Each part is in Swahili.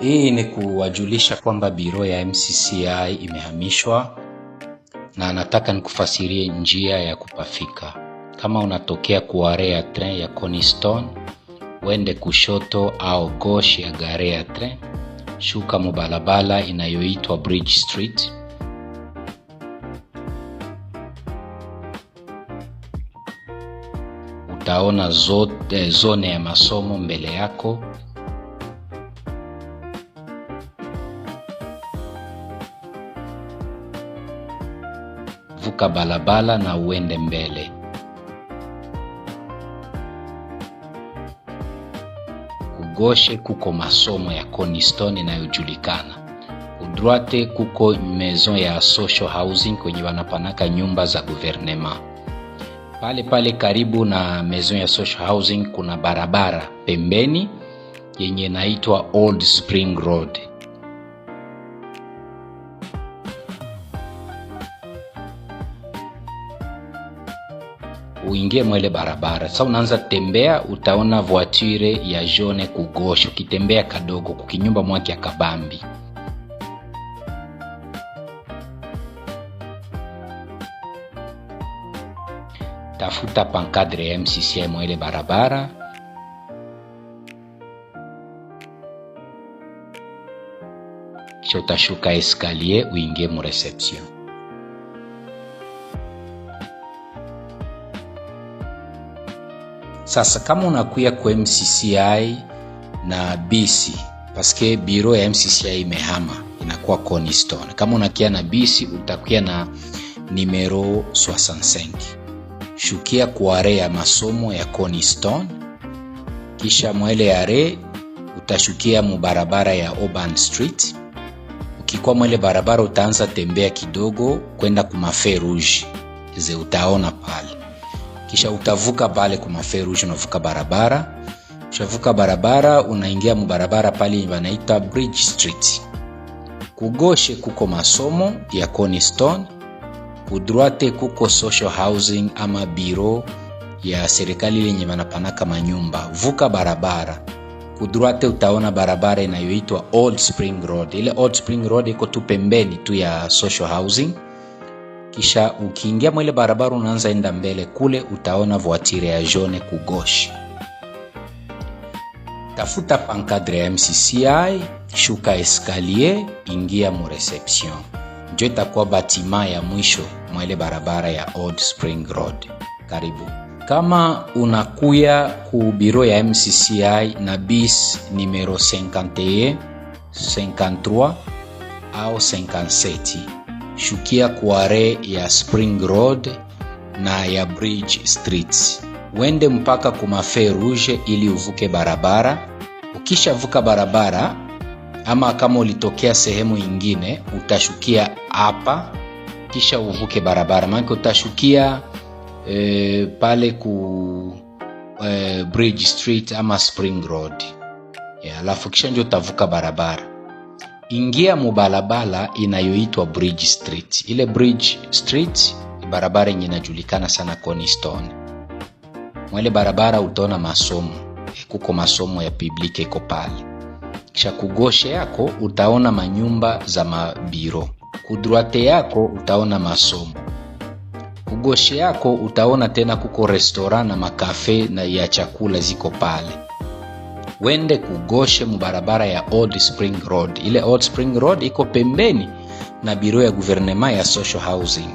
Hii ni kuwajulisha kwamba biro ya MCCI imehamishwa na nataka nikufasirie njia ya kupafika. Kama unatokea kuare ya tren ya Coniston, wende kushoto au gauche ya gare ya tren, shuka mubalabala inayoitwa Bridge Street. Utaona zone ya masomo mbele yako. Vuka balabala na uende mbele. Kugoshe kuko masomo ya Coniston inayojulikana. Kudroite kuko maison ya social housing kwenye wanapanaka nyumba za gouvernement. Pale karibu na maison ya social housing kuna barabara pembeni yenye inaitwa Old Spring Road. Uingie mwele barabara. Sasa unaanza tembea, utaona voiture ya jaune kugosho. Ukitembea kadogo kukinyumba mwaki ya kabambi. Tafuta pancadre ya MCCI mwele barabara. Kisha utashuka escalier uingie mu reception. Sasa kama unakuya kwa MCCI na bisi, paske biro ya MCCI imehama, inakuwa Coniston. Kama unakia na bisi utakuya na numero 65. Shukia kuare ya masomo ya Coniston. Kisha mwele are utashukia mubarabara ya Auburn Street. Ukikuwa mwele barabara utaanza tembea kidogo kwenda kuma Feu Rouge. Ze utaona pale. Kisha utavuka pale kuma Feu Rouge, unavuka barabara. Kisha vuka barabara unaingia mubarabara pale wanaita Bridge Street. Kugoshe kuko masomo ya Coniston. Kudroite kuko social housing ama biro ya serikali yenye wanapanaka manyumba. Vuka barabara. Kudroite utaona barabara inayoitwa Old Spring Road. Ile Old Spring Road iko tu pembeni tu ya social housing. Kisha ukiingia mwele barabara unaanza enda mbele kule utaona voiture ya jaune kugoshe. Tafuta pancadre ya MCCI, shuka escalier, ingia mu reception. Njo itakuwa batima ya mwisho mwele barabara ya Old Spring Road. Karibu. Kama unakuya ku biro ya MCCI na bis numero 51, 53 au 57, shukia kuare ya Spring Road na ya Bridge Street. Wende mpaka kuma Feu Rouge ili uvuke barabara. Ukisha vuka barabara ama kama ulitokea sehemu ingine utashukia hapa kisha uvuke barabara. Maana utashukia pale ku Bridge Street ama Spring Road. Alafu kisha ndio utavuka barabara. Ingia mubalabala inayoitwa Bridge Street. Ile Bridge Street ni barabara yenye inajulikana sana Coniston. Mwele barabara utaona masomo. Kuko masomo ya public iko pale. Kisha kugoshe yako utaona manyumba za mabiro. Kudroite yako utaona masomo. Kugoshe yako utaona tena kuko restaurant na makafe na ya chakula ziko pale. Wende kugoshe mubarabara ya Old Spring Road. Ile Old Spring Road iko pembeni na biro ya gouvernement ya social housing.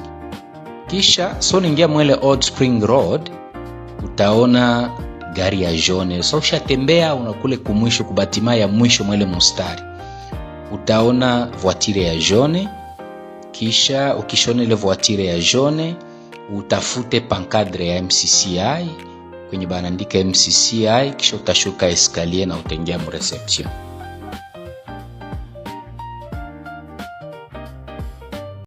Kisha ingia mwele Old Spring Road utaona gari ya jaune. Ushatembea unakule kumwisho kubatima ya mwisho mwele mustari. Utaona voiture ya jaune. Kisha ukishona ile voiture ya jaune utafute pancadre ya MCCI kwenye banaandika MCCI. Kisha utashuka escalier na utaingia mu reception.